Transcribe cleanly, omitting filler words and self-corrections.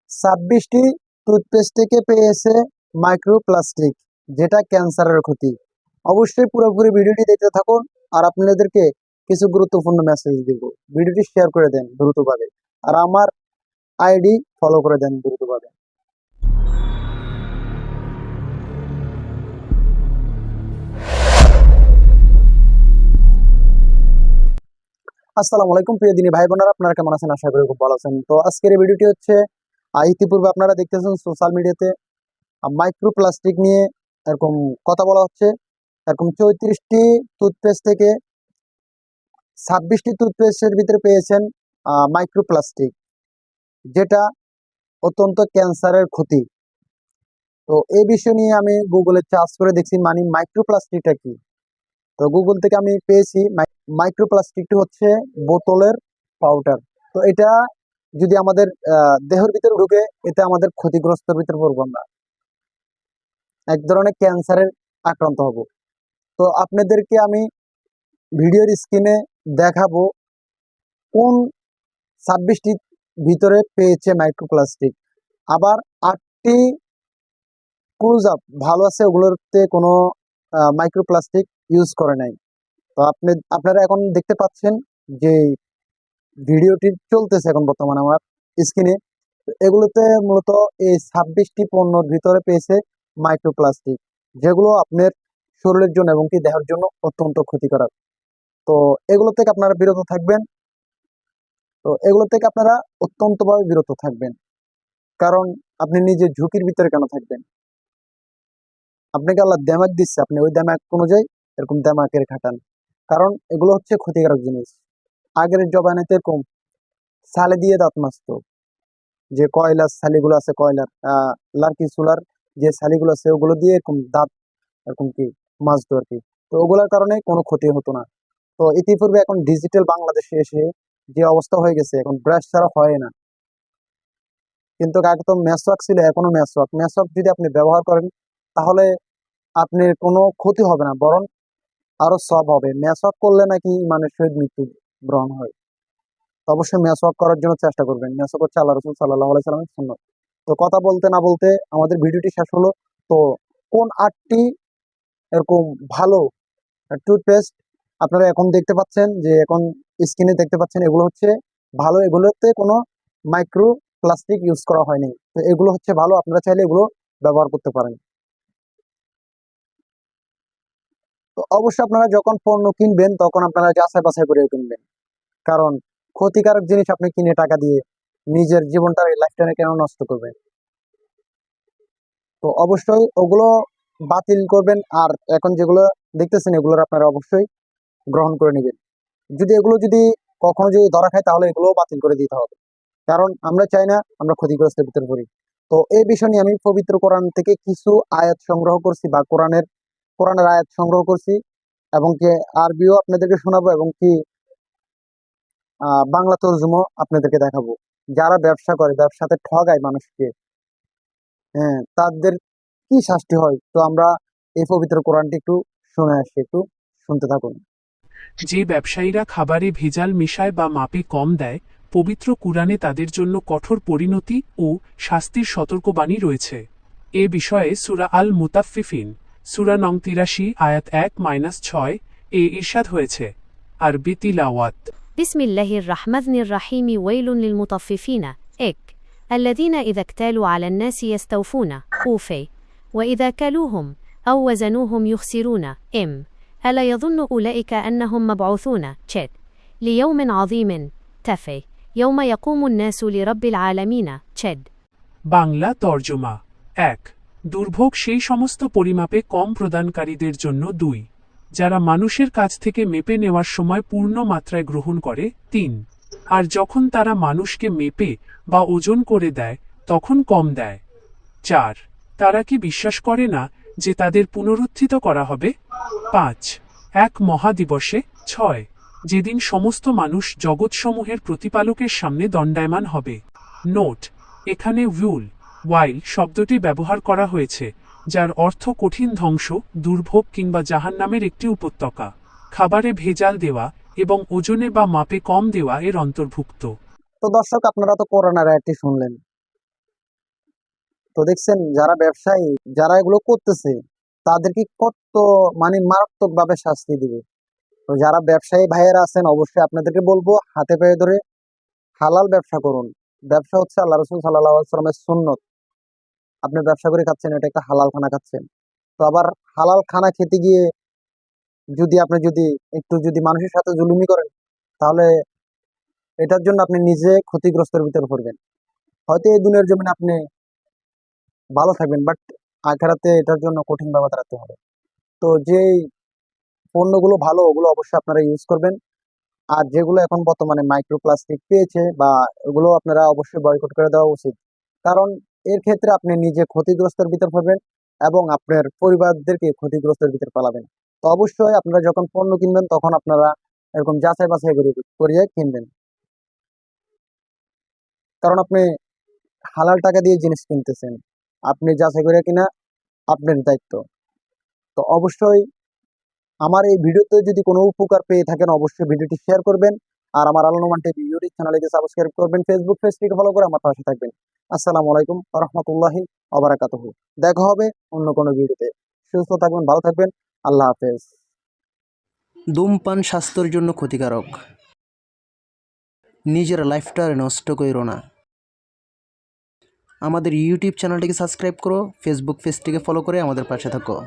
26টি toothpaste থেকে পেয়েছে microplastic, যেটা ক্যান্সারের ক্ষতি। অবশ্যই পুরোপুরি ভিডিওটি দেখতে থাকুন, আর আপনাদেরকে কিছু গুরুত্বপূর্ণ মেসেজ দিব। ভিডিওটি শেয়ার করে দেন দ্রুতভাবে, আর আমার আইডি ফলো করে দেন দ্রুতভাবে। আসসালামু আলাইকুম প্রিয় দিনী ভাই বোনেরা, আপনারা কেমন আছেন? আশা করি খুব ভালো আছেন। তো আজকের এই ভিডিওটি হচ্ছে ইতিপূর্বে আপনারা দেখতেছেন সোশ্যাল মিডিয়াতে মাইক্রোপ্লাস্টিক নিয়ে এরকম কথা বলা হচ্ছে। এরকম 34টি টুথপেস্ট থেকে 26টি টুথপেস্টের ভিতরে পেয়েছেন মাইক্রোপ্লাস্টিক, যেটা অত্যন্ত ক্যান্সারের ক্ষতি। তো এই বিষয় নিয়ে আমি গুগলে সার্চ করে দেখছি মানে মাইক্রোপ্লাস্টিকটা কি। তো গুগল থেকে আমি পেয়েছি মাইক্রোপ্লাস্টিকটি হচ্ছে বোতলের পাউডার। তো এটা যদি আমাদের দেহের ভিতরে ঢুকে, এতে আমাদের ক্ষতিগ্রস্তের ভিতরে পড়বো, আমরা এক ধরনের ক্যান্সারের আক্রান্ত হব। তো আপনাদেরকে আমি ভিডিওর স্ক্রিনে দেখাবো কোন 26টি ভিতরে পেয়েছে মাইক্রোপ্লাস্টিক। আবার 8টি ক্লোজ আপ ভালো আছে, ওগুলোতে কোনো মাইক্রোপ্লাস্টিক ইউজ করে নাই। তো আপনারা এখন দেখতে পাচ্ছেন যে ভিডিওটি চলতেছে এখন বর্তমানে আমার স্ক্রিনে। এগুলোতে মূলত এই 26টি পণ্যর ভিতরে পেয়েছে মাইক্রোপ্লাস্টিক, যেগুলো আপনার শরীরের জন্য এবং কি দেহের জন্য অত্যন্ত ক্ষতিকারক। তো এগুলো থেকে আপনারা বিরত থাকবেন। তো এগুলো থেকে আপনারা অত্যন্তভাবে বিরত থাকবেন, কারণ আপনি নিজের ঝুঁকির ভিতরে কেন থাকবেন? আপনাকে আল্লাহ দেমাক দিচ্ছে, আপনি ওই দেমাক অনুযায়ী এরকম দেমাকের খাটান, কারণ এগুলো হচ্ছে ক্ষতিকারক জিনিস। আগের জবানাতে এরকম সালে দিয়ে দাঁত মাজতো, যে কয়লার ছালিগুলো আছে, কয়লার লার্কি চুলার যে ছালিগুলো আছে, ওগুলো দিয়ে এরকম দাঁত এরকম কি মাজতো আর কি। তো ওগুলোর কারণে কোনো ক্ষতি হতো না। তো ইতিপূর্বে এখন ডিজিটাল বাংলাদেশে এসে যে অবস্থা হয়ে গেছে, এখন ব্রাশ ছাড়া হয় না। কিন্তু আগে তো মেসওয়াক ছিল, এখনো মেসওয়াক। মেসওয়াক যদি আপনি ব্যবহার করেন, তাহলে আপনার কোনো ক্ষতি হবে না, বরং আরো সব হবে। মেসওয়াক করলে নাকি ইমানের সহিত মৃত্যু গ্রহণ হয়। তো অবশ্যই মেসওয়াক করার জন্য চেষ্টা করবেন। মেসওয়াক হচ্ছে আল্লাহ রাসূল সাল্লাল্লাহু আলাইহি সাল্লামের সুন্নাত। তো কথা বলতে না বলতে আমাদের ভিডিওটি শেষ হলো। তো কোন 8টি এরকম ভালো টুথপেস্ট আপনারা এখন দেখতে পাচ্ছেন, যে এখন স্ক্রিনে দেখতে পাচ্ছেন, এগুলো হচ্ছে ভালো। এগুলোতে কোনো মাইক্রো প্লাস্টিক ইউজ করা হয়নি। তো এগুলো হচ্ছে ভালো, আপনারা চাইলে এগুলো ব্যবহার করতে পারেন। তো অবশ্যই আপনারা যখন পণ্য কিনবেন, তখন আপনারা যাচাই বাছাই করে কিনবেন, কারণ ক্ষতিকারক জিনিস আপনি কিনে টাকা দিয়ে নিজের জীবনটা, লাইফটা কেন নষ্ট করবেন? তো অবশ্যই ওগুলো বাতিল করবেন। আর এখন যেগুলো দেখতেছেন, এগুলোর আপনারা অবশ্যই গ্রহণ করে নেবেন। যদি এগুলো যদি কখনো যদি ধরা খায়, তাহলে এগুলো বাতিল করে দিতে হবে, কারণ আমরা চাই না আমরা ক্ষতিগ্রস্তের ভিতরে পড়ি। তো এই বিষয় নিয়ে আমি পবিত্র কোরআন থেকে কিছু আয়াত সংগ্রহ করছি, বা কোরআনের আয়াত সংগ্রহ করছি, এবং কি আরবিও আপনাদেরকে শোনাবো, এবং কি বাংলা তর্জুমা আপনাদেরকে দেখাবো। যারা ব্যবসা করে, ব্যবসাতে ঠগায় মানুষকে, হ্যাঁ, তাদের কি শাস্তি হয়। তো আমরা এই পবিত্র কোরআনটি একটু শুনে আসি, একটু শুনতে থাকুন। যে ব্যবসায়ীরা খাবারে ভেজাল মিশায় বা মাপে কম দেয়, পবিত্র কুরআনে তাদের জন্য কঠোর পরিণতি ও শাস্তির সতর্কবাণী রয়েছে। এ বিষয়ে সূরা আল মুতাফফিফিন সূরা নং ৮৩ আয়াত ১-৬ এ ইরশাদ হয়েছে। আরবি তিলাওয়াত। بسم الله الرحمن الرحيم. ويل للمطففين إك الذين إذا اكتالوا على الناس يستوفون أوفي وإذا كلوهم أو وزنوهم يخسرون إم ألا يظن أولئك أنهم مبعوثون تشد ليوم عظيم تفي يوم يقوم الناس لرب العالمين تشد বাংলা তর্জমা। ১. দুর্ভোগ সেই সমস্ত পরিমাপে কম প্রদানকারীদের জন্য। ২. যারা মানুষের কাছ থেকে মেপে নেওয়ার সময় পূর্ণ মাত্রায় গ্রহণ করে। ৩. আর যখন তারা মানুষকে মেপে বা ওজন করে দেয়, তখন কম দেয়। ৪. তারা কি বিশ্বাস করে না যে তাদের পুনরুত্থিত করা হবে? ৫. এক মহাদিবসে। ৬. যেদিন সমস্ত মানুষ জগৎসমূহের প্রতিপালকের সামনে দণ্ডায়মান হবে। নোট: এখানে ওয়াইল শব্দটি ব্যবহার করা হয়েছে, যার অর্থ কঠিন ধ্বংস, দুর্ভোগ কিংবা জাহান্নামের একটি উপত্যকা। খাবারে ভেজাল দেওয়া এবং ওজনে বা মাপে কম দেওয়া এর অন্তর্ভুক্ত। তো দর্শক, আপনারা তো কোরআনের আয়াতটি শুনলেন। তো দেখছেন যারা ব্যবসায়ী, যারা এগুলো করতেছে, তাদেরকে কত মানে মারাত্মক ভাবে শাস্তি দিবে। তো যারা ব্যবসায়ী ভাইয়েরা আছেন, অবশ্যই আপনাদেরকে বলবো হাতে পায়ে ধরে হালাল ব্যবসা করুন। ব্যবসা হচ্ছে আল্লাহ রসুল সাল্লাল্লাহু আলাইহি ওয়াসাল্লামের সুন্নত। আপনি ব্যবসা করে খাচ্ছেন, এটা একটা হালাল খানা খাচ্ছেন। তো আবার হালাল খানা খেতে গিয়ে যদি একটু যদি মানুষের সাথে জুলুমি করেন, তাহলে এটার জন্য আপনি নিজে ক্ষতিগ্রস্তের ভিতরে পড়বেন। হয়তো এই দুনিয়ার জমিনে আপনি ভালো থাকবেন, বাট আখিরাতে এটার জন্য কঠিন ভাবে দাঁড়াতে হবে। তো যে পণ্যগুলো ভালো, ওগুলো অবশ্যই আপনারা ইউজ করবেন। আর যেগুলো এখন বর্তমানে মাইক্রোপ্লাস্টিক পেয়েছে বা এগুলো আপনারা অবশ্যই বয়কট করে দেওয়া উচিত। কারণ এর ক্ষেত্রে আপনি নিজে ক্ষতিগ্রস্তের ভিতর পড়বেন এবং আপনার পরিবারদেরকে ক্ষতিগ্রস্তের ভিতর ফেলাবেন। তো অবশ্যই আপনারা যখন পণ্য কিনবেন, তখন আপনারা এরকম যাচাই বাছাই করিয়ে কিনবেন। কারণ আপনি হালাল টাকা দিয়ে জিনিস কিনতেছেন, আপনি যাচাই করে কিনা আপনার দায়িত্ব। তো অবশ্যই আমার এই ভিডিওতে যদি কোনো উপকার পেয়ে থাকেন, অবশ্যই ভিডিওটি শেয়ার করবেন। আর আমার আল নোমান টিভি ইউটিউব চ্যানেলটিকে সাবস্ক্রাইব করবেন, ফেসবুক পেজটিকে ফলো করে আমার পাশে থাকবেন। আসসালামু আলাইকুম ওয়া রাহমাতুল্লাহি ওয়া বারাকাতুহু। দেখা হবে অন্য কোনো ভিডিওতে। সুস্থ থাকবেন, ভালো থাকবেন। আল্লাহ হাফেজ। ধূমপান স্বাস্থ্যের জন্য ক্ষতিকারক। নিজের লাইফটা নষ্ট কইরো না। আমাদের ইউটিউব চ্যানেলটিকে সাবস্ক্রাইব করো, ফেসবুক পেজটিকে ফলো করে আমাদের পাশে থাকো।